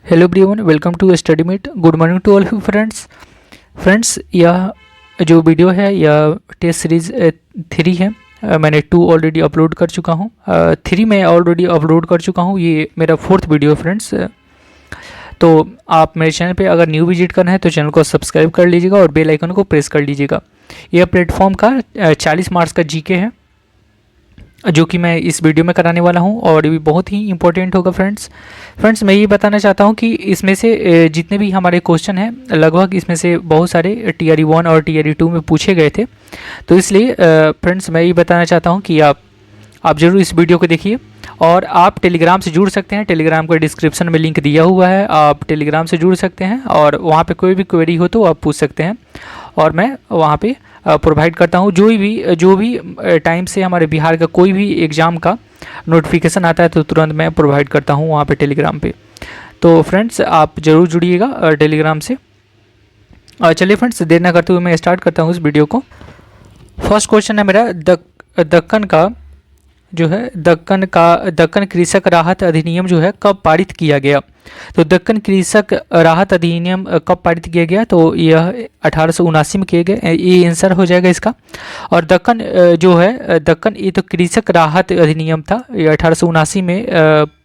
Hello everyone, welcome to Study Meet. Good morning to all you friends. यह जो video है यह test series 3 है। मैंने 2 ऑलरेडी अपलोड कर चुका हूँ। 3 मैं ऑलरेडी अपलोड कर चुका हूँ। ये मेरा 4th वीडियो है फ्रेंड्स। तो आप मेरे चैनल पे अगर न्यू विजिट करना है तो चैनल को सब्सक्राइब कर लीजिएगा और बेल आइकन को प्रेस कर लीजिएगा। यह प्लेटफॉर्म का 40 मार्क्स का जीके है जो कि मैं इस वीडियो में कराने वाला हूं और ये भी बहुत ही इंपॉर्टेंट होगा फ्रेंड्स। मैं ये बताना चाहता हूं कि इसमें से जितने भी हमारे क्वेश्चन हैं लगभग इसमें से बहुत सारे टीआरई 1 और टीआरई 2 में पूछे गए थे। तो इसलिए फ्रेंड्स मैं ये बताना चाहता हूं कि आप ज़रूर इस वीडियो को देखिए और आप टेलीग्राम से जुड़ सकते हैं। टेलीग्राम का डिस्क्रिप्शन में लिंक दिया हुआ है, आप टेलीग्राम से जुड़ सकते हैं और वहाँ पे कोई भी क्वेरी हो तो आप पूछ सकते हैं और मैं वहाँ पे प्रोवाइड करता हूँ। जो भी टाइम से हमारे बिहार का कोई भी एग्ज़ाम का नोटिफिकेशन आता है तो तुरंत मैं प्रोवाइड करता हूँ वहाँ पे टेलीग्राम पे। तो फ्रेंड्स आप ज़रूर जुड़िएगा टेलीग्राम से। चलिए फ्रेंड्स, देर ना करते हुए मैं स्टार्ट करता हूँ इस वीडियो को। फर्स्ट क्वेश्चन है मेरा, दक्कन का जो है दक्कन कृषक राहत अधिनियम जो है कब पारित किया गया। तो दक्कन कृषक राहत अधिनियम कब पारित किया गया, तो यह 1879 में किया गया। ये आंसर हो जाएगा इसका। और दक्कन जो है दक्कन, ये तो कृषक राहत अधिनियम था, ये 1879 में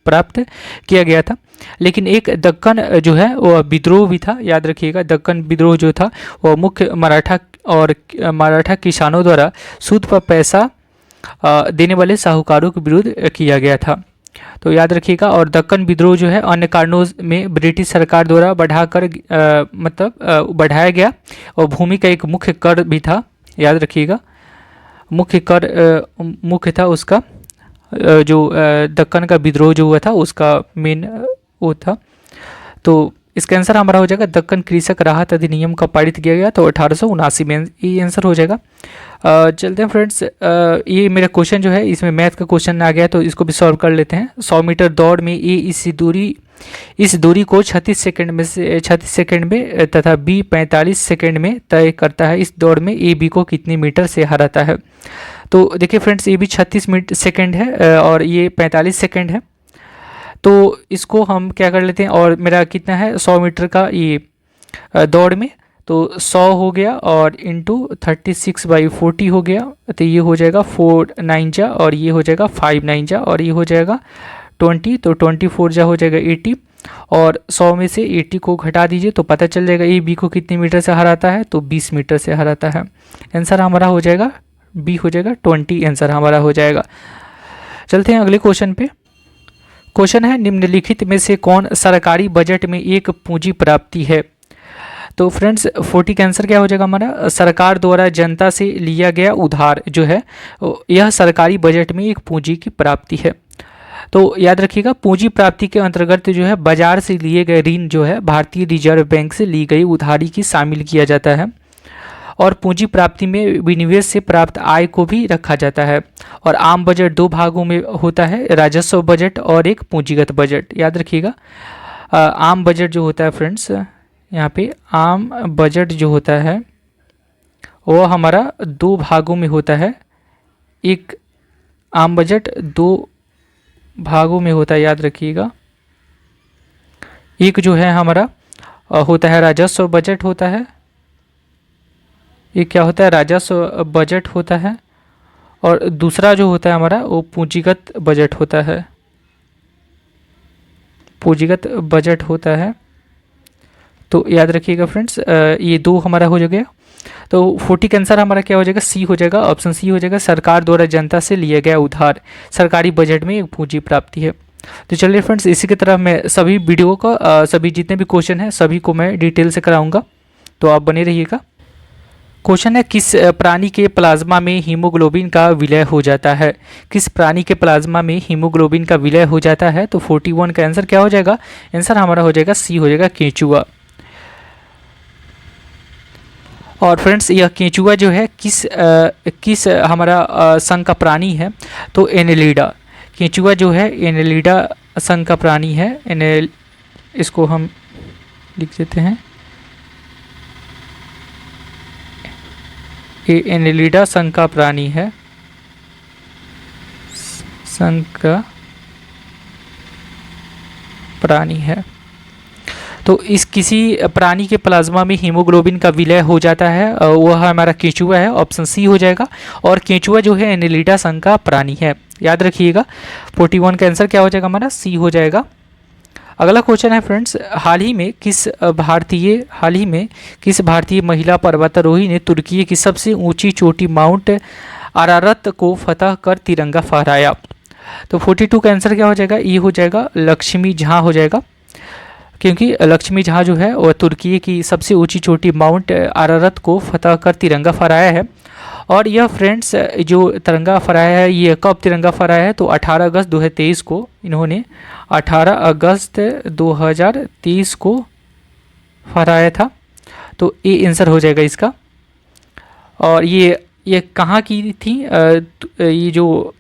प्राप्त किया गया था। लेकिन एक दक्कन जो है वह विद्रोह भी था, याद रखिएगा। दक्कन विद्रोह जो था वह मुख्य मराठा किसानों द्वारा सूद पर पैसा देने वाले साहूकारों के विरुद्ध किया गया था, तो याद रखिएगा। और दक्कन विद्रोह जो है अन्य कारणों में ब्रिटिश सरकार द्वारा बढ़ाया गया और भूमि का एक मुख्य कर भी था, याद रखिएगा। मुख्य था उसका जो दक्कन का विद्रोह जो हुआ था उसका मेन वो था। तो इसका आंसर हमारा हो जाएगा दक्कन कृषक राहत अधिनियम का पारित किया गया तो 1879 में, ये आंसर हो जाएगा। चलते हैं फ्रेंड्स, ये मेरा क्वेश्चन जो है इसमें मैथ का क्वेश्चन आ गया तो इसको भी सॉल्व कर लेते हैं। 100 मीटर दौड़ में ए इस दूरी को 36 सेकंड में तथा बी 45 सेकंड में तय करता है। इस दौड़ में ए बी को कितने मीटर से हराता है। तो देखिए फ्रेंड्स, ये भी 36 सेकंड है और ये 45 सेकंड है। तो इसको हम क्या कर लेते हैं, और मेरा कितना है 100 मीटर का ये दौड़ में, तो 100 हो गया और इंटू 36/40 हो गया, तो ये हो जाएगा 4 9 जा और ये हो जाएगा 5 9 जा और ये हो जाएगा 20, तो 24 जा हो जाएगा 80 और 100 में से 80 को घटा दीजिए तो पता चल जाएगा ए बी को कितने मीटर से हराता है, तो 20 मीटर से हराता है। आंसर हमारा हो जाएगा बी, हो जाएगा 20, आंसर हमारा हो जाएगा। चलते हैं अगले क्वेश्चन पे। क्वेश्चन है, निम्नलिखित में से कौन सरकारी बजट में एक पूंजी प्राप्ति है। तो फ्रेंड्स 40 का आंसर क्या हो जाएगा हमारा, सरकार द्वारा जनता से लिया गया उधार जो है यह सरकारी बजट में एक पूंजी की प्राप्ति है। तो याद रखिएगा, पूंजी प्राप्ति के अंतर्गत जो है बाजार से लिए गए ऋण जो है भारतीय रिजर्व बैंक से ली गई उधारी की शामिल किया जाता है। और पूंजी प्राप्ति में विनिवेश से प्राप्त आय को भी रखा जाता है। और आम बजट 2 भागों में होता है, राजस्व बजट और एक पूंजीगत बजट, याद रखिएगा। आम बजट जो होता है फ्रेंड्स, यहाँ पे आम बजट जो होता है वो हमारा 2 भागों में होता है। एक आम बजट 2 भागों में होता है, याद रखिएगा। एक जो है हमारा होता है राजस्व बजट होता है, ये क्या होता है राजस्व बजट होता है, और दूसरा जो होता है हमारा वो पूंजीगत बजट होता है, पूंजीगत बजट होता है। तो याद रखिएगा फ्रेंड्स, ये 2 हमारा हो गया। तो 40 का आंसर हमारा क्या हो जाएगा, सी हो जाएगा, ऑप्शन सी हो जाएगा। सरकार द्वारा जनता से लिया गया उधार सरकारी बजट में एक पूंजी प्राप्ति है। तो चलिए फ्रेंड्स, इसी की तरह मैं सभी वीडियो का सभी जितने भी क्वेश्चन हैं सभी को मैं डिटेल से कराऊंगा, तो आप बने रहिएगा। क्वेश्चन है, किस प्राणी के प्लाज्मा में हीमोग्लोबिन का विलय हो जाता है। किस प्राणी के प्लाज्मा में हीमोग्लोबिन का विलय हो जाता है, तो 41 का आंसर क्या हो जाएगा, आंसर हमारा हो जाएगा सी, हो जाएगा केंचुआ। और फ्रेंड्स यह केंचुआ जो है किस हमारा संघ का प्राणी है, तो एनेलिडा। केंचुआ जो है एनेलिडा संघ का प्राणी है। इसको हम लिख देते हैं, ये एनेलिडा संघ का प्राणी है, संघ का प्राणी है। तो इस किसी प्राणी के प्लाज्मा में हीमोग्लोबिन का विलय हो जाता है, वह हमारा केंचुआ है, ऑप्शन सी हो जाएगा। और केंचुआ जो है एनेलिडा संघ का प्राणी है, याद रखिएगा। 41 का आंसर क्या हो जाएगा हमारा, सी हो जाएगा। अगला क्वेश्चन है फ्रेंड्स, हाल ही में किस भारतीय महिला पर्वतारोही ने तुर्की की सबसे ऊंची चोटी माउंट अरारत को फतह कर तिरंगा फहराया? तो 42 का आंसर क्या हो जाएगा, ये हो जाएगा लक्ष्मी झा हो जाएगा, क्योंकि लक्ष्मी झा जो है वह तुर्की की सबसे ऊंची चोटी माउंट अरारत को फतह कर तिरंगा फहराया है। और यह फ्रेंड्स जो तिरंगा फहराया है, ये कब तिरंगा फहराया है, तो 18 अगस्त 2023 को इन्होंने 18 अगस्त 2023 को फहराया था। तो ये आंसर हो जाएगा इसका। और ये कहाँ की थी, ये जो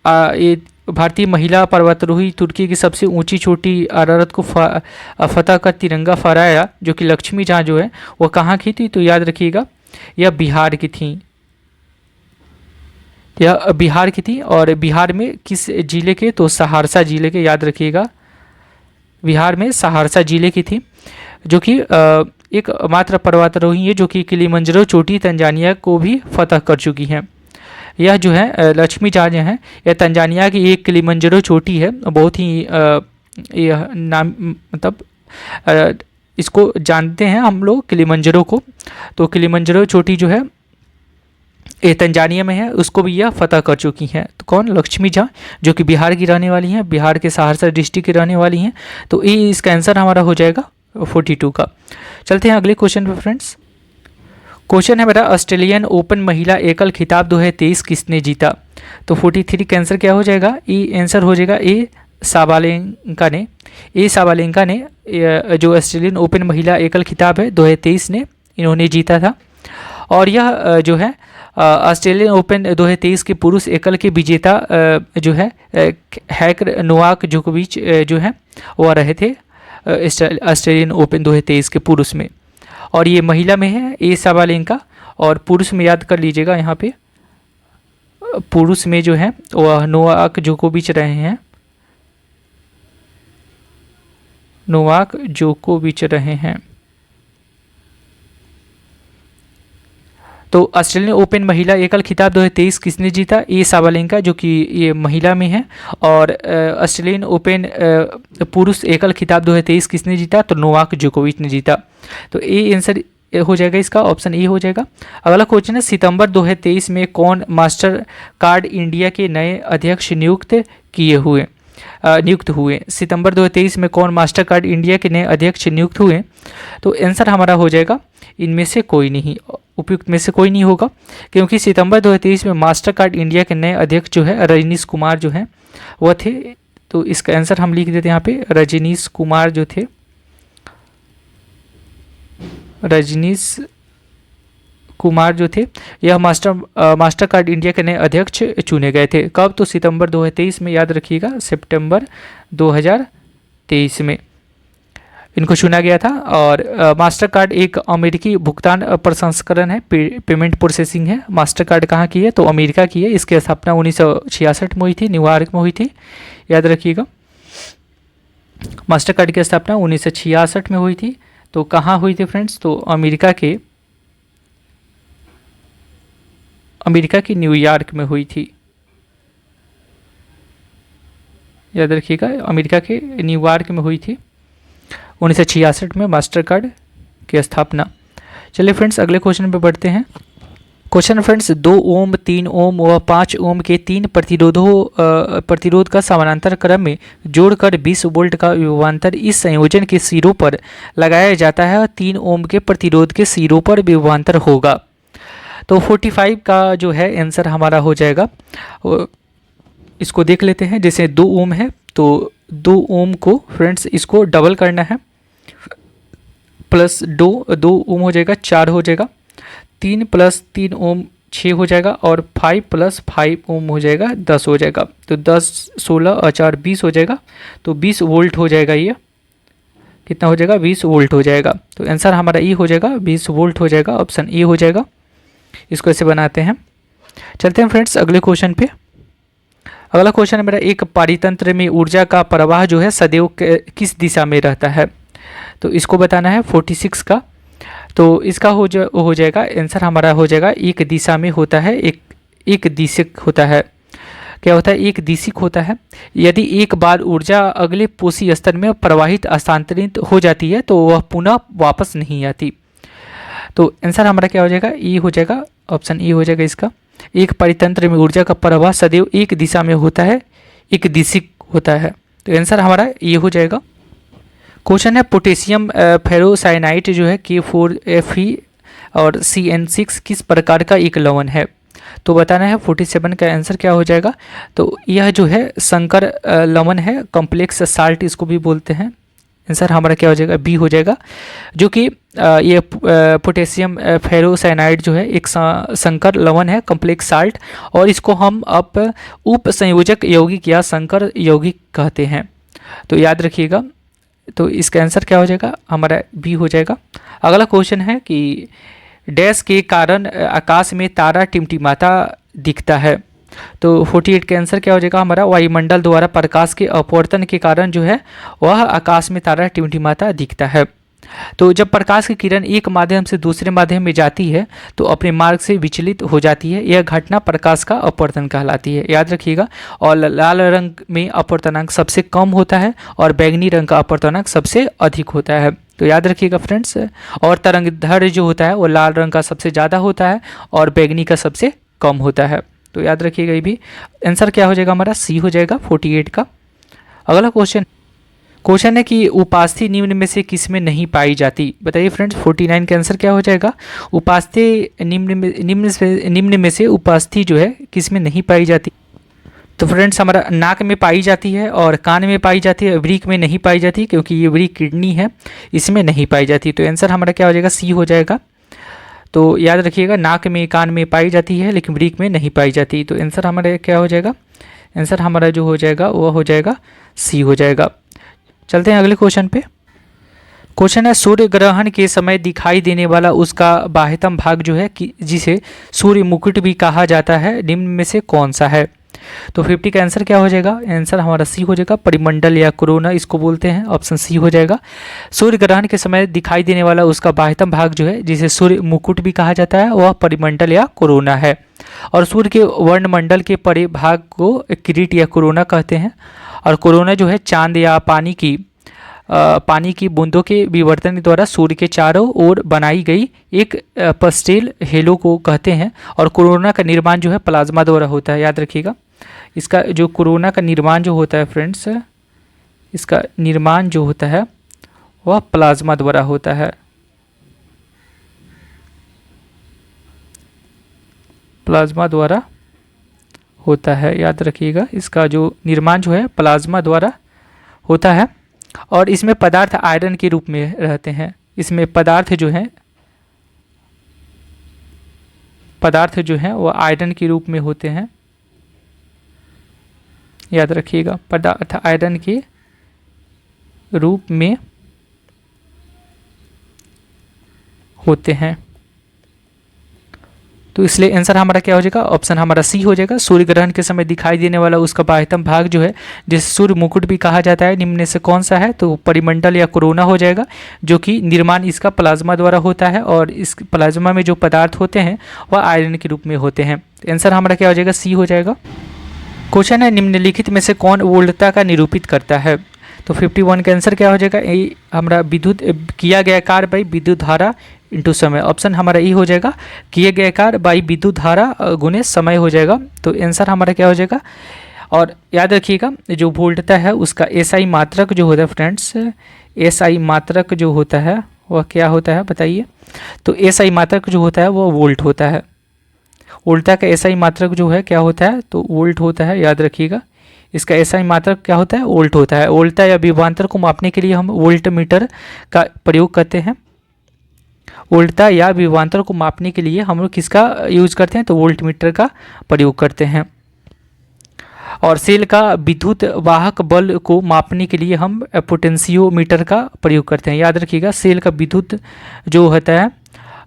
ये भारतीय महिला पर्वतारोही तुर्की की सबसे ऊंची चोटी अरारत को फतह कर तिरंगा फहराया, जो कि लक्ष्मी झा जो है वह कहाँ की थी, तो याद रखिएगा यह बिहार की थी, यह बिहार की थी। और बिहार में किस जिले के, तो सहरसा जिले के, याद रखिएगा बिहार में सहरसा जिले की थी, जो कि एक मात्र पर्वतारोही है जो कि किलिमंजारो चोटी तंजानिया को भी फतह कर चुकी हैं। यह जो है लक्ष्मी झा जो है, यह तंजानिया की एक किलिमंजारो चोटी है, बहुत ही यह नाम मतलब इसको जानते हैं हम लोग किलिमंजारो को। तो किलिमंजारो चोटी जो है ये तंजानिया में है, उसको भी यह फतह कर चुकी हैं। तो कौन, लक्ष्मी झा, जो कि बिहार की रहने वाली हैं, बिहार के सहरसा डिस्ट्रिक्ट की रहने वाली हैं। तो ये इसका आंसर हमारा हो जाएगा 42 का। चलते हैं अगले क्वेश्चन पे फ्रेंड्स। क्वेश्चन है मेरा, ऑस्ट्रेलियन ओपन महिला एकल खिताब 2023 किसने जीता? तो 43 का आंसर क्या हो जाएगा, ये आंसर हो जाएगा ए साबालेंका ने। जो ऑस्ट्रेलियन ओपन महिला एकल खिताब है 2023 ने इन्होंने जीता था। और यह जो है ऑस्ट्रेलियन ओपन 2023 के पुरुष एकल के विजेता जो है हैकर नोवाक जोकोविच जो है वह रहे थे ऑस्ट्रेलियन ओपन 2023 के पुरुष में। और ये महिला में है ए साबालेंका, और पुरुष में याद कर लीजिएगा, यहाँ पे पुरुष में जो है वह नोवाक जोकोविच रहे हैं, नोवाक जोकोविच रहे हैं। तो ऑस्ट्रेलियन ओपन महिला एकल खिताब 2023 किसने जीता, ए साबालेंका, जो कि ये महिला में है। और ऑस्ट्रेलियन ओपन पुरुष एकल खिताब 2023 किसने जीता, तो नोवाक जोकोविच ने जीता। तो ए आंसर हो जाएगा इसका, ऑप्शन ए हो जाएगा। अगला क्वेश्चन है, सितंबर 2023 में कौन मास्टर कार्ड इंडिया के नए अध्यक्ष नियुक्त हुए? सितंबर 2023 में कौन मास्टर कार्ड इंडिया के नए अध्यक्ष नियुक्त हुए? तो आंसर हमारा हो जाएगा इनमें से कोई नहीं, उपयुक्त में से कोई नहीं होगा, क्योंकि सितंबर 2023 में मास्टर कार्ड इंडिया के नए अध्यक्ष जो है रजनीश कुमार जो है वह थे। तो इसका आंसर हम लिख देते हैं यहाँ पे, रजनीश कुमार जो थे, रजनीश कुमार जो थे, यह मास्टर कार्ड इंडिया के नए अध्यक्ष चुने गए थे। कब, तो सितंबर 2023 में, याद रखिएगा सितंबर 2023 में इनको चुना गया था। और मास्टर कार्ड एक अमेरिकी भुगतान प्रसंस्करण है, पेमेंट प्रोसेसिंग है। मास्टर कार्ड कहाँ की है, तो अमेरिका की है। इसकी स्थापना 1966 में हुई थी, न्यूयॉर्क में हुई थी, याद रखिएगा। मास्टर कार्ड की स्थापना 1966 में हुई थी। तो कहाँ हुई थी फ्रेंड्स, तो अमेरिका की न्यूयॉर्क में हुई थी, याद रखिएगा, अमेरिका के न्यूयॉर्क में हुई थी 1966 में मास्टर कार्ड की स्थापना। चलिए फ्रेंड्स अगले क्वेश्चन पे बढ़ते हैं। क्वेश्चन फ्रेंड्स, 2 ओम 3 ओम व 5 ओम के 3 प्रतिरोध का समानांतर क्रम में जोड़कर 20 वोल्ट का विभवांतर इस संयोजन के सिरों पर लगाया जाता है और 3 ओम के प्रतिरोध के सिरों पर विभवांतर होगा। तो 45 का जो है आंसर हमारा हो जाएगा। इसको देख लेते हैं। जैसे 2 ओम है तो 2 ओम को फ्रेंड्स इसको डबल करना है, प्लस 2 ओम हो जाएगा 4 हो जाएगा, 3 + 3 ओम 6 हो जाएगा, और 5 + 5 ओम हो जाएगा 10 हो जाएगा। तो 10 16 और 4 20 हो जाएगा। तो 20 वोल्ट हो जाएगा। ये कितना हो जाएगा, 20 वोल्ट हो जाएगा। तो आंसर हमारा ई हो जाएगा, 20 वोल्ट हो जाएगा, ऑप्शन ई हो जाएगा। इसको ऐसे बनाते हैं। चलते हैं फ्रेंड्स अगले क्वेश्चन पे। अगला क्वेश्चन है मेरा, एक पारितंत्र में ऊर्जा का प्रवाह जो है सदैव किस दिशा में रहता है? तो इसको बताना है 46 का। तो इसका हो जाएगा आंसर हमारा हो जाएगा एक दिशा में होता है, एक दिशिक होता है। क्या होता है? एक दिशिक होता है। यदि एक बार ऊर्जा अगले पोषी स्तर में प्रवाहित हस्तांतरित हो जाती है तो वह पुनः वापस नहीं आती। तो आंसर हमारा क्या हो जाएगा? ई हो जाएगा, ऑप्शन ई हो जाएगा इसका। एक परितंत्र में ऊर्जा का प्रवाह सदैव एक दिशा में होता है, एक दिशिक होता है। तो आंसर हमारा ये हो जाएगा। क्वेश्चन है पोटेशियम फेरोसाइनाइट जो है K4Fe और CN6 किस प्रकार का एक लवण है? तो बताना है 47 का आंसर क्या हो जाएगा। तो यह जो है संकर लवण है, कॉम्प्लेक्स साल्ट इसको भी बोलते हैं। आंसर हमारा क्या हो जाएगा? बी हो जाएगा। जो कि ये पोटेशियम फेरोसाइनाइड जो है एक संकर लवण है, कॉम्प्लेक्स साल्ट, और इसको हम अब उप संयोजक यौगिक या संकर यौगिक कहते हैं। तो याद रखिएगा। तो इसका आंसर क्या हो जाएगा? हमारा बी हो जाएगा। अगला क्वेश्चन है कि डैश के कारण आकाश में तारा टिमटिमाता दिखता है। तो 48 का आंसर क्या हो जाएगा हमारा? वायुमंडल द्वारा प्रकाश के अपवर्तन के कारण जो है वह आकाश में तारा टिमटिमाता दिखता है। तो जब प्रकाश की किरण एक माध्यम से दूसरे माध्यम में जाती है तो अपने मार्ग से विचलित हो जाती है। यह घटना प्रकाश का अपवर्तन कहलाती है, याद रखिएगा। और लाल रंग में अपवर्तनांक सबसे कम होता है और बैंगनी रंग का अपवर्तनांक सबसे अधिक होता है। तो याद रखिएगा फ्रेंड्स। और तरंगदैर्घ्य जो होता है वो लाल रंग का सबसे ज़्यादा होता है और बैंगनी का सबसे कम होता है। तो याद रखिएगा ये भी। आंसर क्या हो जाएगा हमारा? सी हो जाएगा 48 का। अगला क्वेश्चन है कि उपास्थि निम्न में से किस में नहीं पाई जाती? बताइए फ्रेंड्स, 49 का आंसर क्या हो जाएगा? उपास्थि निम्न में से उपास्थि जो है किस में नहीं पाई जाती? तो फ्रेंड्स हमारा नाक में पाई जाती है और कान में पाई जाती है, वृक्क में नहीं पाई जाती क्योंकि ये वृक्क किडनी है, इसमें नहीं पाई जाती। तो आंसर हमारा क्या हो जाएगा? सी हो जाएगा। तो याद रखिएगा, नाक में कान में पाई जाती है लेकिन वृक्क में नहीं पाई जाती। तो आंसर हमारा क्या हो जाएगा? आंसर हमारा जो हो जाएगा वो हो जाएगा सी हो जाएगा। चलते हैं अगले क्वेश्चन पे। क्वेश्चन है सूर्य ग्रहण के समय दिखाई देने वाला उसका बाह्यतम भाग जो है कि जिसे सूर्य मुकुट भी कहा जाता है, निम्न में से कौन सा है? तो 50 का आंसर क्या हो जाएगा? आंसर हमारा सी हो जाएगा। परिमंडल या कोरोना इसको बोलते हैं, ऑप्शन सी हो जाएगा। सूर्य ग्रहण के समय दिखाई देने वाला उसका बाह्यतम भाग जो है जिसे सूर्य मुकुट भी कहा जाता है वह परिमंडल या कोरोना है। और सूर्य के वर्णमंडल के परे भाग को किरीट या कोरोना कहते हैं। और कोरोना जो है चांद या पानी की बूंदों के विवर्तन द्वारा सूर्य के चारों ओर बनाई गई एक पस्टेल हेलो को कहते हैं। और कोरोना का निर्माण जो है प्लाज्मा द्वारा होता है, याद रखिएगा। इसका जो कोरोना का निर्माण जो होता है फ्रेंड्स, इसका निर्माण जो होता है वह प्लाज्मा द्वारा होता है, प्लाज्मा द्वारा होता है, याद रखिएगा। इसका जो निर्माण जो है प्लाज्मा द्वारा होता है। और इसमें पदार्थ आयरन के रूप में रहते हैं। इसमें पदार्थ जो हैं वो आयरन के रूप में होते हैं, याद रखिएगा। पदार्थ आयरन के रूप में होते हैं। तो इसलिए आंसर हमारा क्या हो जाएगा? ऑप्शन हमारा सी हो जाएगा। सूर्य ग्रहण के समय दिखाई देने वाला उसका बाह्यतम भाग जो है जिसे सूर्य मुकुट भी कहा जाता है, निम्न में से कौन सा है? तो परिमंडल या कोरोना हो जाएगा, जो कि निर्माण इसका प्लाज्मा द्वारा होता है। और इस प्लाज्मा में जो पदार्थ होते हैं वह आयरन के रूप में होते हैं। आंसर हमारा क्या हो जाएगा? सी हो जाएगा। क्वेश्चन है निम्नलिखित में से कौन वोल्टता का निरूपित करता है? तो 51 का आंसर क्या हो जाएगा? ये हमारा विद्युत किया गया कार्य बाई विद्युत धारा इंटू समय। ऑप्शन हमारा ई हो जाएगा, किए गए कार्य बाई विद्युत धारा गुने समय हो जाएगा। तो आंसर हमारा क्या हो जाएगा? और याद रखिएगा जो वोल्टता है उसका एसआई मात्रक जो होता है फ्रेंड्स, एसआई मात्रक जो होता है वह क्या होता है बताइए? तो एसआई मात्रक जो होता है वह वोल्ट होता है। वोल्टता का एसआई मात्रक जो है क्या होता है? तो वोल्ट होता है, याद रखिएगा। इसका एसआई मात्रक क्या होता है? वोल्ट होता है। वोल्टता या विभवांतर को मापने के लिए हम वोल्ट मीटर का प्रयोग करते हैं। वोल्टता या विभवांतर को मापने के लिए हम लोग किसका यूज करते हैं? तो वोल्ट मीटर का प्रयोग करते हैं। और सेल का विद्युत वाहक बल को मापने के लिए हम पोटेंशियोमीटर का प्रयोग करते हैं, याद रखिएगा। सेल का विद्युत जो होता है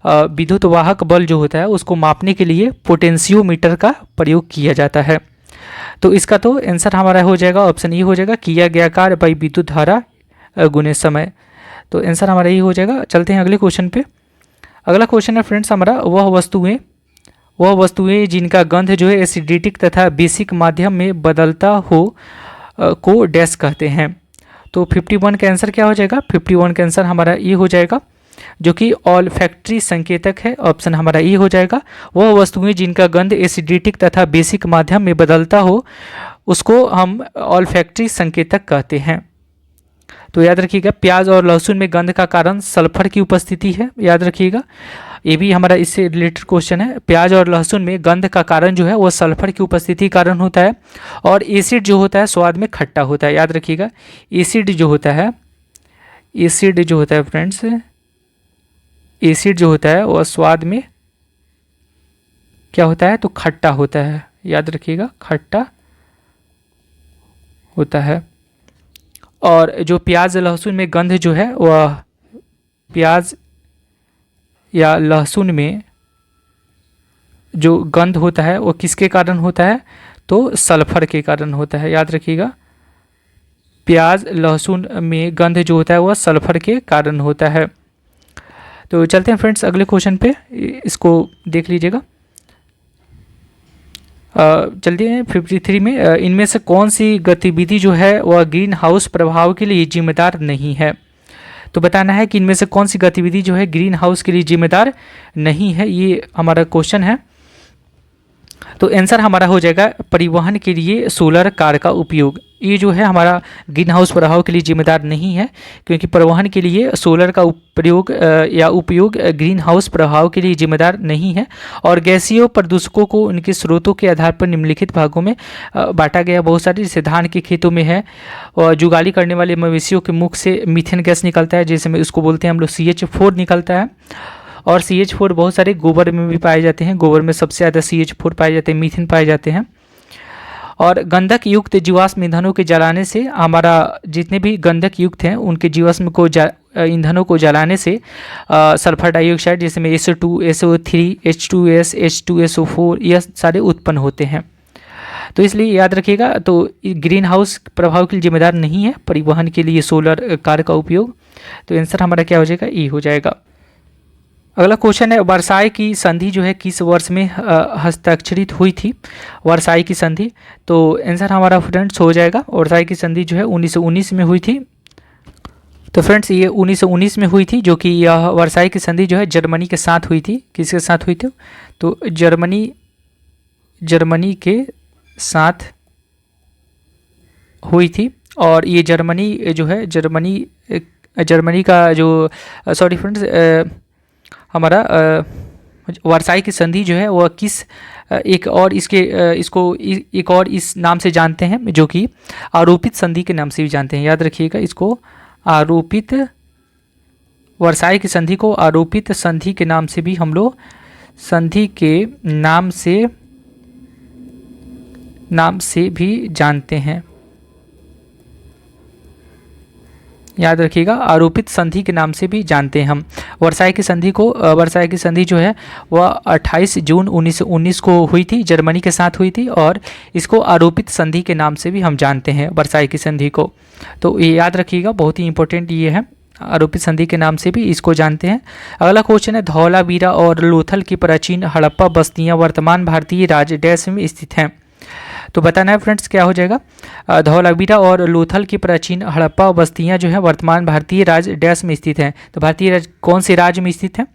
विद्युत वाहक बल जो होता है उसको मापने के लिए पोटेंशियोमीटर का प्रयोग किया जाता है। तो इसका तो आंसर हमारा हो जाएगा ऑप्शन ई हो जाएगा, किया गया कार्य बाई विद्युत धारा गुने समय। तो आंसर हमारा ये हो जाएगा। चलते हैं अगले क्वेश्चन पे। अगला क्वेश्चन है फ्रेंड्स हमारा, वह वस्तुएं जिनका गंध जो है एसिडिटिक तथा बेसिक माध्यम में बदलता हो को डैश कहते हैं। तो 51 का आंसर क्या हो जाएगा? 51 का आंसर हमारा ये हो जाएगा, जो कि ऑल्फैक्टरी संकेतक है। ऑप्शन हमारा ये हो जाएगा। वह वस्तुएं जिनका गंध एसिडिटिक तथा बेसिक माध्यम में बदलता हो उसको हम ऑल्फैक्टरी संकेतक कहते हैं। तो याद रखिएगा, प्याज और लहसुन में गंध का कारण सल्फर की उपस्थिति है। याद रखिएगा, ये भी हमारा इससे रिलेटेड क्वेश्चन है। प्याज और लहसुन में गंध का कारण जो है वो सल्फर की उपस्थिति कारण होता है। और एसिड जो होता है स्वाद में खट्टा होता है। याद रखिएगा, एसिड जो होता है फ्रेंड्स, एसिड जो होता है वह स्वाद में क्या होता है? तो खट्टा होता है। याद रखिएगा, खट्टा होता है। और जो प्याज लहसुन में गंध जो है वह प्याज या लहसुन में जो गंध होता है वो किसके कारण होता है? तो सल्फर के कारण होता है। याद रखिएगा, प्याज लहसुन में गंध जो होता है वह सल्फर के कारण होता है। तो चलते हैं फ्रेंड्स अगले क्वेश्चन पे, इसको देख लीजिएगा। चलते हैं 53 में, इनमें से कौन सी गतिविधि जो है वह ग्रीन हाउस प्रभाव के लिए जिम्मेदार नहीं है? तो बताना है कि इनमें से कौन सी गतिविधि जो है ग्रीन हाउस के लिए जिम्मेदार नहीं है, ये हमारा क्वेश्चन है। तो आंसर हमारा हो जाएगा परिवहन के लिए सोलर कार का उपयोग। ये जो है हमारा ग्रीन हाउस प्रभाव के लिए जिम्मेदार नहीं है, क्योंकि परिवहन के लिए सोलर का उपयोग ग्रीन हाउस प्रभाव के लिए जिम्मेदार नहीं है। और गैसीय प्रदूषकों को उनके स्रोतों के आधार पर निम्नलिखित भागों में बांटा गया बहुत सारे, जैसे धान के खेतों में है, और जुगाली करने वाले मवेशियों के मुख से मीथेन गैस निकलता है, जैसे उसको बोलते हैं हम लोग CH4 निकलता है। और CH4 बहुत सारे गोबर में भी पाए जाते हैं। गोबर में सबसे ज़्यादा CH4 पाए जाते हैं, मीथेन पाए जाते हैं। और गंधक युक्त जीवाश्म ईंधनों के जलाने से हमारा जितने भी गंधक युक्त हैं उनके जीवाश्म को ईंधनों को जलाने से सल्फर डाइऑक्साइड जैसे में SO2, SO3, H2S, H2SO4 यह सारे उत्पन्न होते हैं। तो इसलिए याद रखिएगा, तो ग्रीन हाउस प्रभाव के लिए जिम्मेदार नहीं है परिवहन के लिए सोलर कार का उपयोग। तो आंसर हमारा क्या हो जाएगा? ई हो जाएगा। अगला क्वेश्चन है, वर्साई की संधि जो है किस वर्ष में हस्ताक्षरित हुई थी? वर्साई की संधि, तो आंसर हमारा फ्रेंड्स हो जाएगा, वर्साई की संधि जो है 1919 में हुई थी। तो फ्रेंड्स ये 1919 में हुई थी, जो कि यह वर्साई की संधि जो है जर्मनी के साथ हुई थी। किसके साथ हुई थी? तो जर्मनी के साथ हुई थी। और ये जर्मनी जो है जर्मनी का जो सॉरी फ्रेंड्स हमारा वर्साई की संधि जो है वह किस एक और इस नाम से जानते हैं, जो कि आरोपित संधि के नाम से भी जानते हैं। याद रखिएगा, इसको आरोपित, वर्साई की संधि को आरोपित संधि के नाम से भी हम लोग संधि के नाम से भी जानते हैं। याद रखिएगा, आरोपित संधि के नाम से भी जानते हैं हम। वर्साई की संधि जो है वह 28 जून 1919 को हुई थी, जर्मनी के साथ हुई थी। और इसको आरोपित संधि के नाम से भी हम जानते हैं वर्साई की संधि को। तो ये याद रखिएगा, बहुत ही इंपॉर्टेंट ये है, आरोपित संधि के नाम से भी इसको जानते हैं। अगला क्वेश्चन है, धौलावीरा और लोथल की प्राचीन हड़प्पा बस्तियां वर्तमान भारतीय राज्य डैश में स्थित हैं? तो बताना है फ्रेंड्स क्या हो जाएगा? धौलावीरा और लोथल की प्राचीन हड़प्पा बस्तियां जो है वर्तमान भारतीय राज्य डैश में स्थित हैं। तो भारतीय राज्य कौन से राज्य में स्थित है?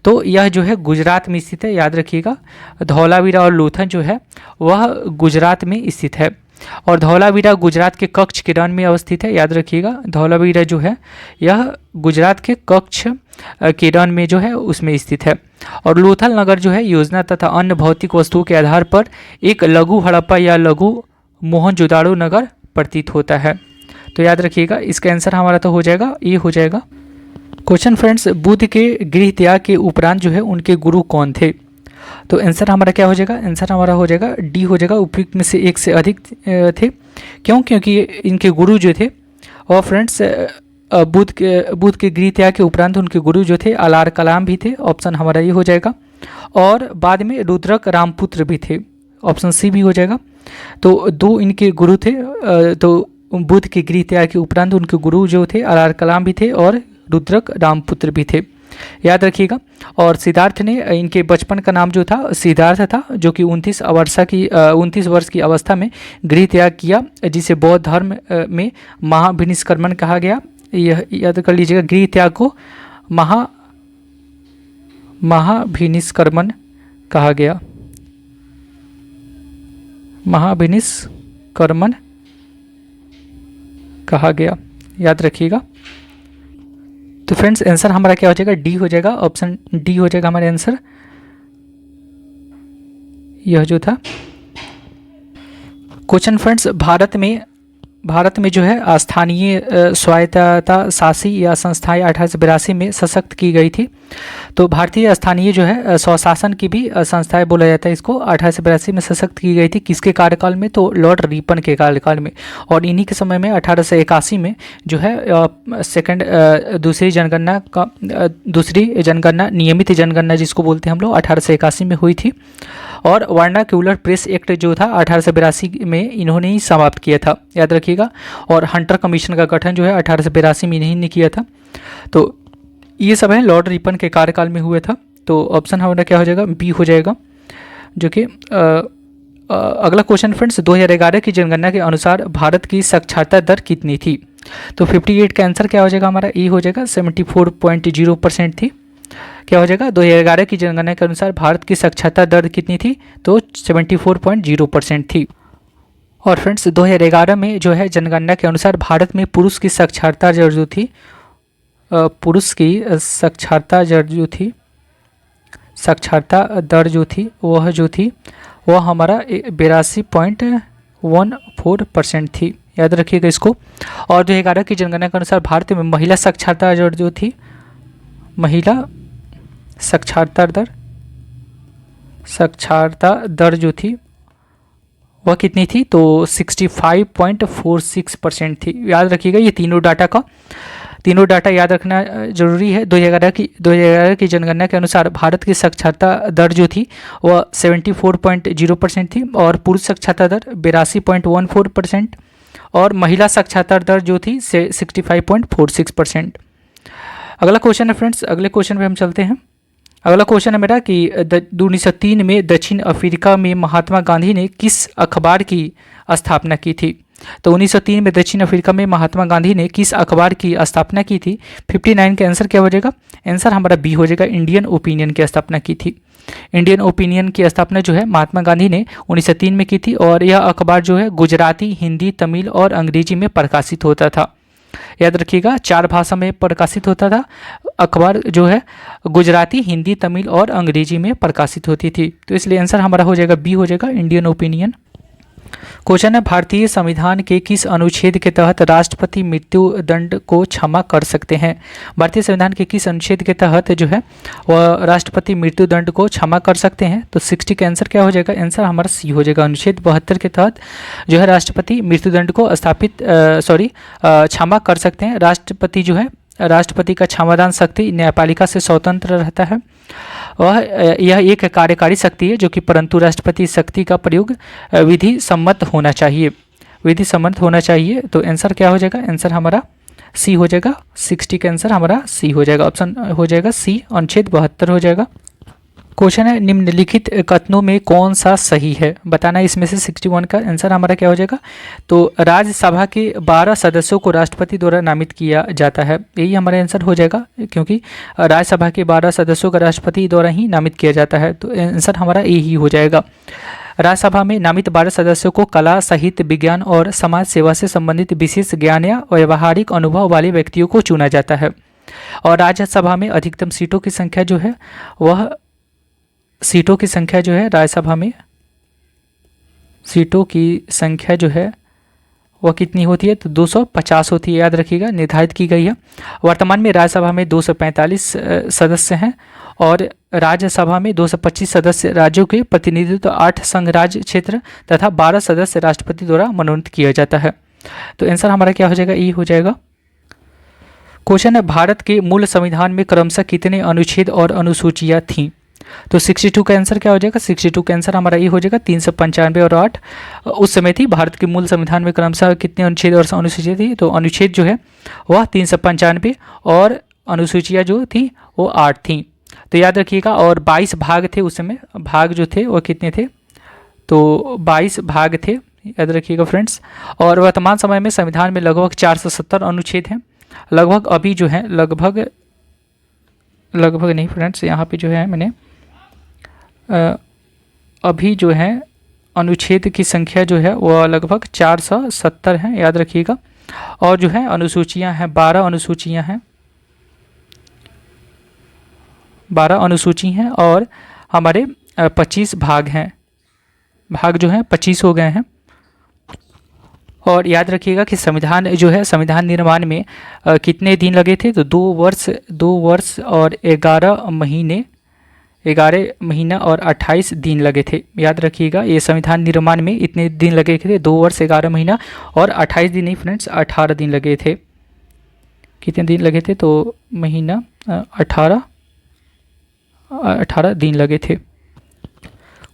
तो यह जो है गुजरात में स्थित है। याद रखिएगा, धौलावीरा और लोथल जो है वह गुजरात में स्थित है। और धौलावीरा गुजरात के कच्छ के रण में अवस्थित है। याद रखिएगा, धौलावीरा जो है यह गुजरात के कच्छ के रण में जो है उसमें स्थित है। और लोथल नगर जो है योजना तथा अन्य भौतिक वस्तुओं के आधार पर एक लघु हड़प्पा या लघु मोहनजोदाड़ो नगर प्रतीत होता है। तो याद रखिएगा, इसका आंसर हमारा तो हो जाएगा, ये हो जाएगा। क्वेश्चन फ्रेंड्स, बुद्ध के गृह त्याग के उपरांत जो है उनके गुरु कौन थे? तो आंसर हमारा क्या हो जाएगा? आंसर हमारा हो जाएगा डी हो जाएगा, उपयुक्त में से एक से अधिक थे। क्यों? क्योंकि इनके गुरु जो थे और फ्रेंड्स बुद्ध के गृह त्याग के उपरांत उनके गुरु जो थे अलार कलाम भी थे। ऑप्शन हमारा ये हो जाएगा। और बाद में रुद्रक रामपुत्र भी थे। ऑप्शन सी भी हो जाएगा। तो दो इनके गुरु थे। तो बुद्ध के गृह त्याग के उपरांत उनके गुरु जो थे अलार कलाम भी थे और रुद्रक रामपुत्र भी थे, याद रखिएगा। और सिद्धार्थ ने, इनके बचपन का नाम जो था सिद्धार्थ था, जो कि 29 वर्ष की अवस्था में गृह त्याग किया, जिसे बौद्ध धर्म में महाभिनिष्क्रमण कहा गया। यह याद कर लीजिएगा, गृह त्याग को महाभिनिष्क्रमण कहा गया, महाभिनिष्क्रमण कहा गया, याद रखिएगा। तो फ्रेंड्स आंसर हमारा क्या हो जाएगा, डी हो जाएगा, ऑप्शन डी हो जाएगा हमारा आंसर, यह जो था। क्वेश्चन फ्रेंड्स, भारत में जो है स्थानीय स्वायत्तता शासी या संस्थाएं 1882 में सशक्त की गई थी। तो भारतीय स्थानीय जो है स्वशासन की भी संस्थाएं बोला जाता है इसको, 1882 में सशक्त की गई थी। किसके कार्यकाल में, तो लॉर्ड रिपन के कार्यकाल में। और इन्हीं के समय में 1881 में जो है दूसरी जनगणना नियमित जनगणना जिसको बोलते हैं हम लोग, 1881 में हुई थी। और वर्नाक्यूलर प्रेस एक्ट जो था 1882 में इन्होंने ही समाप्त किया था, याद रखिएगा। और हंटर कमीशन का गठन जो है 1882 में इन्हीं ने किया था। तो ये सब है लॉर्ड रिपन के कार्यकाल में हुए था। तो ऑप्शन हमारा क्या हो जाएगा, बी हो जाएगा, जो कि अगला क्वेश्चन फ्रेंड्स, 2011 की जनगणना के अनुसार भारत की साक्षरता दर कितनी थी। तो 58 का आंसर क्या हो जाएगा हमारा, ए हो जाएगा, 74.0% थी। क्या हो जाएगा, 2011 की जनगणना के अनुसार भारत की साक्षरता दर कितनी थी, तो 74.0% थी। और फ्रेंड्स 2011 में जो है जनगणना के अनुसार भारत में पुरुष की साक्षरता दर जो थी, वह हमारा 82.14% थी, याद रखिएगा इसको। और 2011 की जनगणना के अनुसार भारत में महिला साक्षरता दर जो थी, महिला साक्षरता दर जो थी वह कितनी थी, तो 65.46% थी, याद रखिएगा। ये तीनों डाटा याद रखना जरूरी है। 2011 की जनगणना के अनुसार भारत की साक्षरता दर जो थी वह 74.0% थी, और पुरुष साक्षरता दर 82.14%, और महिला साक्षरता दर जो थी 65.46%। अगला क्वेश्चन है फ्रेंड्स, अगले क्वेश्चन पे हम चलते हैं। अगला क्वेश्चन है मेरा कि 1903 में दक्षिण अफ्रीका में महात्मा गांधी ने किस अखबार की स्थापना की थी। तो 1903 में दक्षिण अफ्रीका में महात्मा गांधी ने किस अखबार की स्थापना की थी। 59 का आंसर क्या हो जाएगा, आंसर हमारा बी हो जाएगा, इंडियन ओपिनियन की स्थापना की थी। इंडियन ओपिनियन की स्थापना जो है महात्मा गांधी ने 1903 में की थी, और यह अखबार जो है गुजराती, हिंदी, तमिल और अंग्रेजी में प्रकाशित होता था, याद रखिएगा। 4 भाषा में प्रकाशित होता था अखबार जो है, गुजराती, हिंदी, तमिल और अंग्रेजी में प्रकाशित होती थी। तो इसलिए आंसर हमारा हो जाएगा बी हो जाएगा, इंडियन ओपिनियन। क्वेश्चन है, भारतीय संविधान के किस अनुच्छेद के तहत राष्ट्रपति मृत्यु दंड को क्षमा कर सकते हैं। भारतीय संविधान के किस अनुच्छेद के तहत जो है वह राष्ट्रपति मृत्यु दंड को क्षमा कर सकते हैं। तो 60 का आंसर क्या हो जाएगा, आंसर हमारा सी हो जाएगा। अनुच्छेद 72 के तहत जो है राष्ट्रपति मृत्यु दंड को क्षमा कर सकते हैं। राष्ट्रपति जो है, राष्ट्रपति का क्षमादान शक्ति न्यायपालिका से स्वतंत्र रहता है। यह एक कार्यकारी शक्ति है जो कि, परंतु राष्ट्रपति शक्ति का प्रयोग विधि सम्मत होना चाहिए। तो आंसर क्या हो जाएगा, आंसर हमारा सी हो जाएगा। 60 का आंसर हमारा सी हो जाएगा, ऑप्शन हो जाएगा सी, अनुच्छेद 72 हो जाएगा। क्वेश्चन है, निम्नलिखित कथनों में कौन सा सही है, बताना इसमें से। 61 का आंसर हमारा क्या हो जाएगा, तो राज्यसभा के 12 सदस्यों को राष्ट्रपति द्वारा नामित किया जाता है, यही हमारा आंसर हो जाएगा, क्योंकि राज्यसभा के 12 सदस्यों को राष्ट्रपति द्वारा ही नामित किया जाता है। तो आंसर हमारा ए ही हो जाएगा। राज्यसभा में नामित 12 सदस्यों को कला, साहित्य, विज्ञान और समाज सेवा से संबंधित विशेष ज्ञान या व्यावहारिक अनुभव वाले व्यक्तियों को चुना जाता है। और राज्यसभा में अधिकतम सीटों की संख्या जो है राज्यसभा में सीटों की संख्या जो है वह कितनी होती है, तो 250 होती है, याद रखिएगा, निर्धारित की गई है। वर्तमान में राज्यसभा में 245 सदस्य हैं, और राज्यसभा में 225 सदस्य राज्यों के प्रतिनिधित्व, 8 संघ राज्य क्षेत्र तथा 12 सदस्य राष्ट्रपति द्वारा मनोनीत किया जाता है। तो आंसर हमारा क्या हो जाएगा, ई हो जाएगा। क्वेश्चन है, भारत के मूल संविधान में क्रमशः कितने अनुच्छेद और अनुसूचियां थीं। तो 62 का आंसर क्या हो जाएगा, 62 का आंसर हमारा ये हो जाएगा, 395 और 8 उस समय थी। भारत के मूल संविधान में क्रमशः कितने अनुच्छेद और अनुसूचियां थी, तो अनुच्छेद जो है वह 395 और अनुसूचियाँ जो थी वो 8 थी। तो याद रखिएगा। और 22 भाग थे उस समय, भाग जो थे वो कितने थे, तो 22 भाग थे, याद रखिएगा फ्रेंड्स। और वर्तमान समय में संविधान में लगभग 470 अनुच्छेद हैं। लगभग अभी जो है, लगभग नहीं फ्रेंड्स, यहाँ पे जो है मैंने अभी जो है अनुच्छेद की संख्या जो है वह लगभग 470 है, याद रखिएगा। और जो है अनुसूचियाँ हैं, 12 अनुसूचियाँ हैं, 12 अनुसूची हैं। और हमारे 25 भाग हैं, भाग जो हैं 25 हो गए हैं। और याद रखिएगा कि संविधान जो है, संविधान निर्माण में कितने दिन लगे थे, तो 2 वर्ष और 11 महीने, 11 महीना और 28 दिन लगे थे। याद रखिएगा, ये संविधान निर्माण में इतने दिन लगे थे, 2 वर्ष 11 महीना और 28 दिन नहीं फ्रेंड्स, 18 दिन लगे थे। कितने दिन लगे थे, तो महीना 18 दिन लगे थे।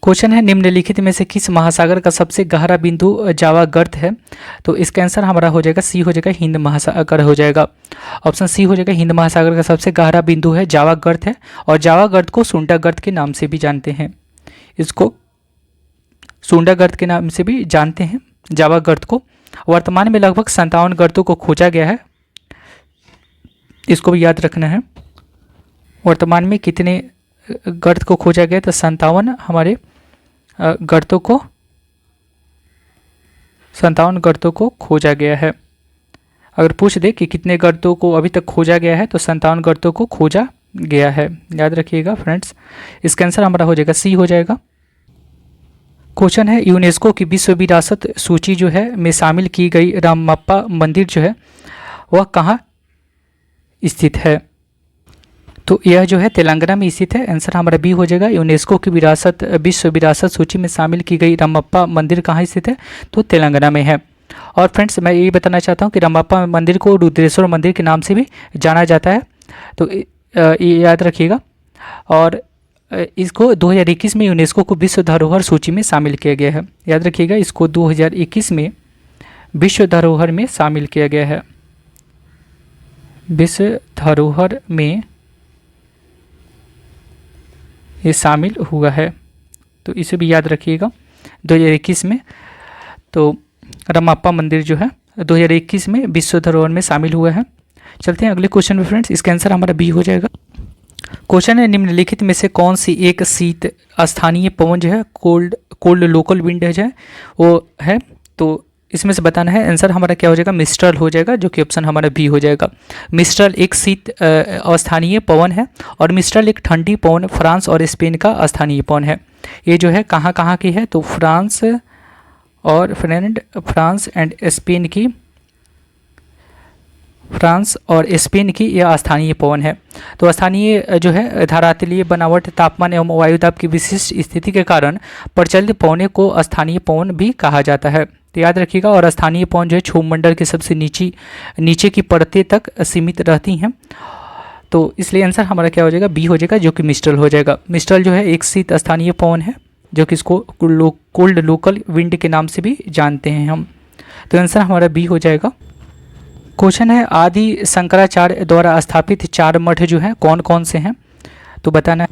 क्वेश्चन है, निम्नलिखित में से किस महासागर का सबसे गहरा बिंदु जावा गर्त है। तो इसका आंसर हमारा हो जाएगा सी, हो जाएगा हिंद महासागर हो जाएगा। ऑप्शन सी हो जाएगा, हिंद महासागर का सबसे गहरा बिंदु है जावा गर्त है। और जावा गर्त को सुंडा गर्त के नाम से भी जानते हैं, इसको सुंडा गर्त के नाम से भी जानते हैं जावा गर्त को। वर्तमान में लगभग 57 गर्तों को खोजा गया है, इसको भी याद रखना है। वर्तमान में कितने गर्त को खोजा गया, तो 57 हमारे गर्तों को, 57 गर्तों को खोजा गया है। अगर पूछ दे कि कितने गर्तों को अभी तक खोजा गया है, तो 57 गर्तों को खोजा गया है, याद रखिएगा फ्रेंड्स। इसका आंसर हमारा हो जाएगा सी, हो जाएगा। क्वेश्चन है, यूनेस्को की विश्व विरासत सूची जो है में शामिल की गई रामप्पा मंदिर जो है वह कहाँ स्थित है। तो यह जो है तेलंगाना में स्थित है। आंसर हमारा बी हो जाएगा। यूनेस्को की विरासत, विश्व विरासत सूची में शामिल की गई रामप्पा मंदिर कहाँ स्थित है, तो तेलंगाना में है। और फ्रेंड्स मैं ये बताना चाहता हूँ कि रामप्पा मंदिर को रुद्रेश्वर मंदिर के नाम से भी जाना जाता है, तो ये याद रखिएगा। और इसको 2021 में यूनेस्को को विश्व धरोहर सूची में शामिल किया गया है, याद रखिएगा। इसको 2021 में विश्व धरोहर में शामिल किया गया है, विश्व धरोहर में ये शामिल हुआ है, तो इसे भी याद रखिएगा 2021 में। तो रामप्पा मंदिर जो है 2021 में विश्व धरोहर में शामिल हुआ है। चलते हैं अगले क्वेश्चन में फ्रेंड्स, इसका आंसर हमारा बी हो जाएगा। क्वेश्चन है, निम्नलिखित में से कौन सी एक शीत स्थानीय पवन जो है, कोल्ड लोकल विंड है वो है। तो इसमें से बताना है, आंसर हमारा क्या हो जाएगा, मिस्ट्रल हो जाएगा, जो कि ऑप्शन हमारा बी हो जाएगा। मिस्ट्रल एक शीत अस्थानीय पवन है, और मिस्ट्रल एक ठंडी पवन फ्रांस और स्पेन का अस्थानीय पवन है। ये जो है कहाँ कहाँ की है, तो फ्रांस और स्पेन की यह स्थानीय पवन है। तो स्थानीय जो है धरातलीय बनावट, तापमान एवं वायुदाब की विशिष्ट स्थिति के कारण प्रचलित पवनों को स्थानीय पवन भी कहा जाता है, तो याद रखिएगा। और स्थानीय पवन जो है क्षोभमंडल के सबसे नीचे की परतें तक सीमित रहती हैं, तो इसलिए आंसर हमारा क्या हो जाएगा, बी हो जाएगा, जो कि मिस्ट्रल हो जाएगा। मिस्ट्रल जो है एक शीत स्थानीय पवन है, जो कि इसको कोल्ड लोकल विंड के नाम से भी जानते हैं हम, तो आंसर हमारा बी हो जाएगा। क्वेश्चन है, आदि शंकराचार्य द्वारा स्थापित 4 मठ जो हैं कौन कौन से हैं, तो बताना है।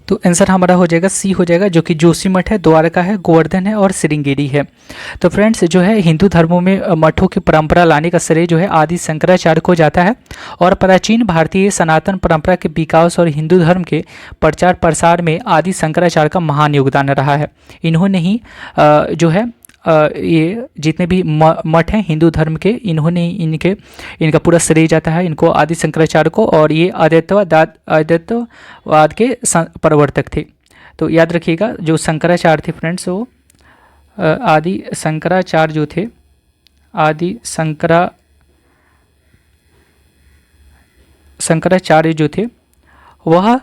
तो आंसर हमारा हो जाएगा सी हो जाएगा, जो कि जोशी मठ है, द्वारका है, गोवर्धन है और श्रृंगेरी है। तो फ्रेंड्स जो है हिंदू धर्मों में मठों की परंपरा लाने का श्रेय जो है आदि शंकराचार्य को जाता है, और प्राचीन भारतीय सनातन परंपरा के विकास और हिंदू धर्म के प्रचार प्रसार में आदि शंकराचार्य का महान योगदान रहा है। इन्होंने ही जो है ये जितने भी मठ हैं हिंदू धर्म के, इन्होंने इनका पूरा श्रेय जाता है इनको, आदि शंकराचार्य को, और ये अद्वैतवाद के प्रवर्तक थे। तो याद रखिएगा, जो शंकराचार्य थे फ्रेंड्स, वो आदि शंकराचार्य जो थे, आदि शंकराचार्य जो थे वह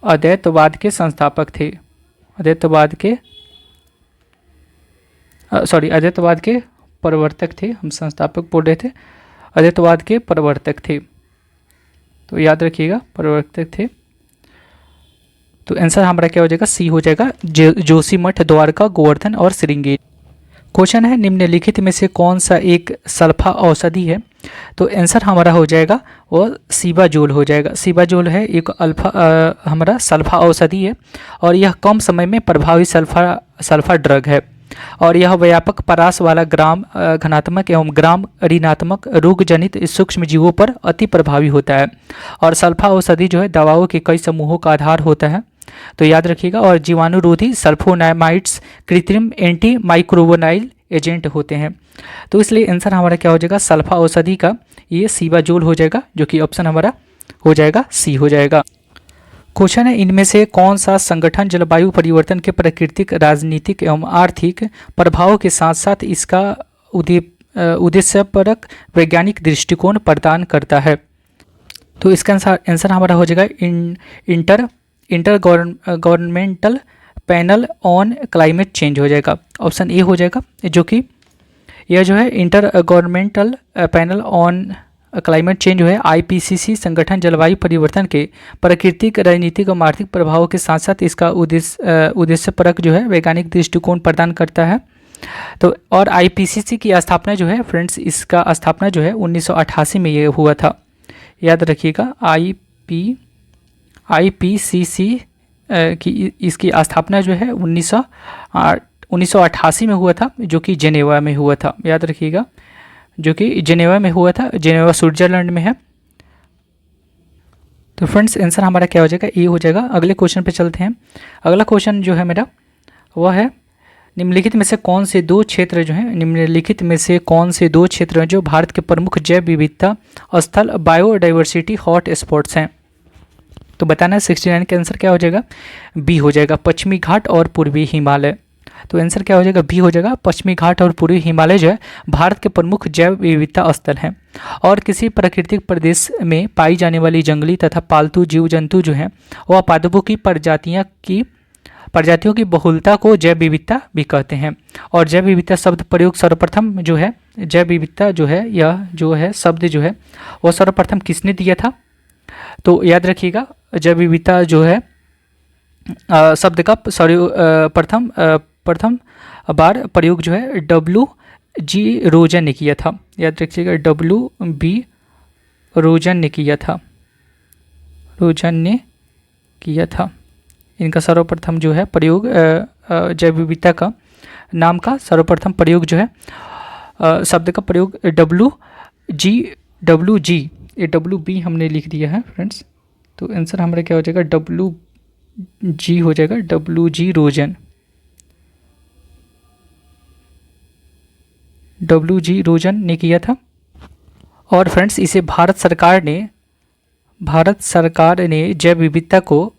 अद्वैतवाद के संस्थापक थे, अद्वैतवाद के प्रवर्तक थे। हम संस्थापक बोल रहे थे, अद्वैतवाद के प्रवर्तक थे, तो याद रखिएगा प्रवर्तक थे। तो आंसर हमारा क्या हो जाएगा, सी हो जाएगा, जोशी मठ, द्वारका, गोवर्धन और श्रृंगेरी। क्वेश्चन है निम्नलिखित में से कौन सा एक सल्फा औषधि है। तो आंसर हमारा हो जाएगा वो सीबाजोल हो जाएगा। सीबाजोल है एक हमारा सल्फा औषधि है और यह कम समय में प्रभावी सल्फा ड्रग है और यह व्यापक परास वाला ग्राम घनात्मक एवं ग्राम ऋणात्मक रोग जनित सूक्ष्म जीवों पर अति प्रभावी होता है और सल्फा औषधि जो है दवाओं के कई समूहों का आधार होता है, तो याद रखिएगा। और जीवाणुरोधी सल्फोनामाइड्स कृत्रिम एंटी माइक्रोबियल एजेंट होते हैं, तो इसलिए आंसर हमारा क्या हो जाएगा सल्फा औषधि का ये सीबाजोल हो जाएगा, जो कि ऑप्शन हमारा हो जाएगा सी हो जाएगा। क्वेश्चन है इनमें से कौन सा संगठन जलवायु परिवर्तन के प्राकृतिक राजनीतिक एवं आर्थिक प्रभावों के साथ साथ इसका उद्देश्यपरक वैज्ञानिक दृष्टिकोण प्रदान करता है। तो इसका आंसर हमारा हो जाएगा inter governmental panel on climate change हो जाएगा, ऑप्शन ए हो जाएगा, जो कि यह जो है inter governmental panel on climate change जो है आईपीसीसी संगठन जलवायु परिवर्तन के प्राकृतिक राजनीतिक और आर्थिक प्रभावों के साथ साथ इसका उद्देश्यपरक जो है वैज्ञानिक दृष्टिकोण प्रदान करता है। तो और आईपीसीसी की स्थापना जो है फ्रेंड्स, इसका स्थापना जो है 1988 में ये हुआ था, याद रखिएगा। आईपीसीसी की इसकी स्थापना जो है 1988 में हुआ था, जो कि जेनेवा में हुआ था, याद रखिएगा, जो कि जेनेवा में हुआ था। जेनेवा स्विट्जरलैंड में है। तो फ्रेंड्स आंसर हमारा क्या हो जाएगा ए हो जाएगा। अगले क्वेश्चन पे चलते हैं। अगला क्वेश्चन जो है मेरा वह है निम्नलिखित में से कौन से दो क्षेत्र जो हैं जो भारत के प्रमुख जैव विविधता स्थल बायोडाइवर्सिटी हॉट स्पॉट्स हैं। तो बताना है 69 का आंसर क्या हो जाएगा बी हो जाएगा, पश्चिमी घाट और पूर्वी हिमालय। तो आंसर क्या हो जाएगा बी हो जाएगा, पश्चिमी घाट और पूर्वी हिमालय जो है भारत के प्रमुख जैव विविधता स्थल हैं और किसी प्राकृतिक प्रदेश में पाई जाने वाली जंगली तथा पालतू जीव जंतु जो हैं वह पादपों की प्रजातियों की बहुलता को जैव विविधता भी कहते हैं। और जैव विविधता शब्द प्रयोग सर्वप्रथम जो है जैव विविधता जो है यह जो है शब्द जो है वह सर्वप्रथम किसने दिया था। तो याद रखिएगा जैव विविधता जो है शब्द का प्रथम बार प्रयोग जो है WG रोजन ने किया था, याद रखिएगा WB रोजन ने किया था। इनका सर्वप्रथम जो है प्रयोग जैव विविधता का नाम का सर्वप्रथम प्रयोग जो है शब्द का प्रयोग WG ये WB हमने लिख दिया है फ्रेंड्स। तो आंसर हमारा क्या हो जाएगा WG हो जाएगा, WG रोजन ने किया था। और फ्रेंड्स इसे भारत सरकार ने जैव विविधता को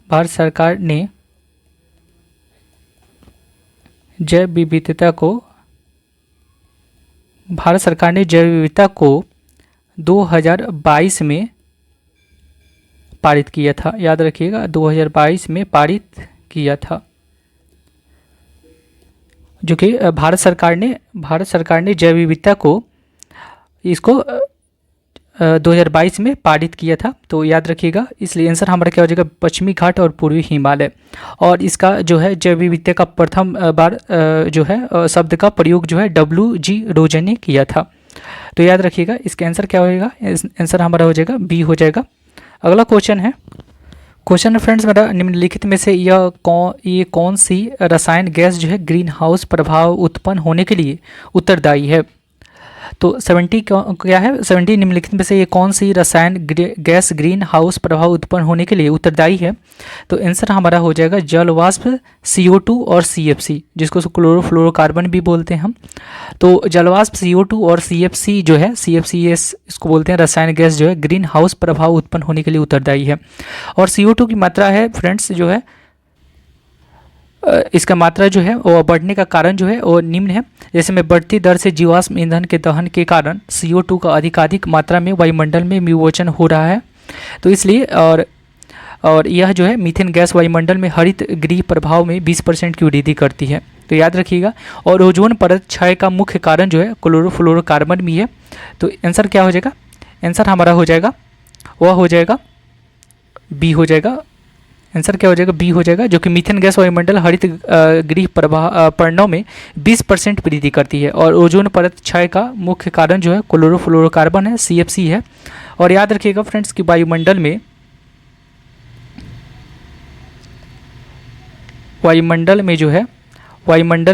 2022 में पारित किया था, याद रखिएगा 2022 में पारित किया था, जो कि भारत सरकार ने जैव विविधता को इसको 2022 में पारित किया था। तो याद रखिएगा, इसलिए आंसर हमारा क्या हो जाएगा पश्चिमी घाट और पूर्वी हिमालय। और इसका जो है जैव विविधता का प्रथम बार जो है शब्द का प्रयोग जो है WG रोजन ने किया था। तो याद रखिएगा इसका आंसर क्या होगा, आंसर हमारा हो जाएगा बी हो जाएगा। अगला क्वेश्चन है फ्रेंड्स मेरा निम्नलिखित में से ये कौन सी रसायन गैस जो है ग्रीन हाउस प्रभाव उत्पन्न होने के लिए उत्तरदायी है। तो 70 क्या है 70 निम्नलिखित में से ये कौन सी रसायन गैस ग्रीन हाउस प्रभाव उत्पन्न होने के लिए उत्तरदायी है। तो आंसर हमारा हो जाएगा जल वाष्प CO2 और CFC, जिसको क्लोरोफ्लोरोकार्बन भी बोलते हैं हम। तो जल वाष्प CO2 और CFC जो है CFCS इसको बोलते हैं रसायन गैस जो है ग्रीन हाउस प्रभाव उत्पन्न होने के लिए उत्तरदायी है। और CO2 की मात्रा है फ्रेंड्स जो है इसका मात्रा जो है वो बढ़ने का कारण जो है वो निम्न है। जैसे में बढ़ती दर से जीवाश्म ईंधन के दहन के कारण CO2 का अधिकाधिक मात्रा में वायुमंडल में विमोचन हो रहा है। तो इसलिए और यह जो है मीथेन गैस वायुमंडल में हरित गृह प्रभाव में 20% की वृद्धि करती है। तो याद रखिएगा। और ओजोन परत क्षय का मुख्य कारण जो है क्लोरोफ्लोरोकार्बन भी है। तो आंसर क्या हो जाएगा, आंसर हमारा हो जाएगा वह हो जाएगा बी हो जाएगा आंसर क्या हो जाएगा, बी हो जाएगा, जो कि मीथेन गैस वायुमंडल हरित गृह प्रवाह पर्णों में 20% वृद्धि करती है। और ओजोन परत क्षय का मुख्य कारण जो है क्लोरोफ्लोरोकार्बन है, CFC है। और याद रखिएगा फ्रेंड्स कि वायुमंडल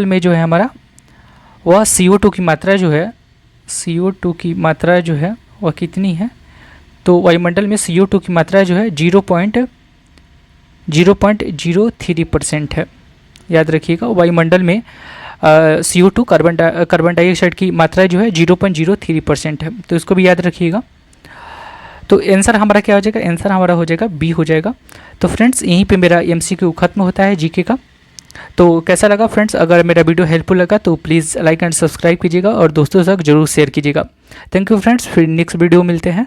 में जो है हमारा वह CO2 की मात्रा जो है, CO2 की मात्रा जो है वह कितनी है, तो वायुमंडल में CO2 की मात्रा जो है 0.03% है। याद रखिएगा, वायुमंडल में CO2 कार्बन डाइऑक्साइड की मात्रा जो है 0.03% है, तो इसको भी याद रखिएगा। तो आंसर हमारा क्या हो जाएगा, आंसर हमारा हो जाएगा बी हो जाएगा। तो फ्रेंड्स यहीं पे मेरा MCQ खत्म होता है GK का। तो कैसा लगा फ्रेंड्स, अगर मेरा वीडियो हेल्पफुल लगा तो प्लीज़ लाइक एंड सब्सक्राइब कीजिएगा और दोस्तों तक जरूर शेयर कीजिएगा। थैंक यू फ्रेंड्स, फिर नेक्स्ट वीडियो मिलते हैं।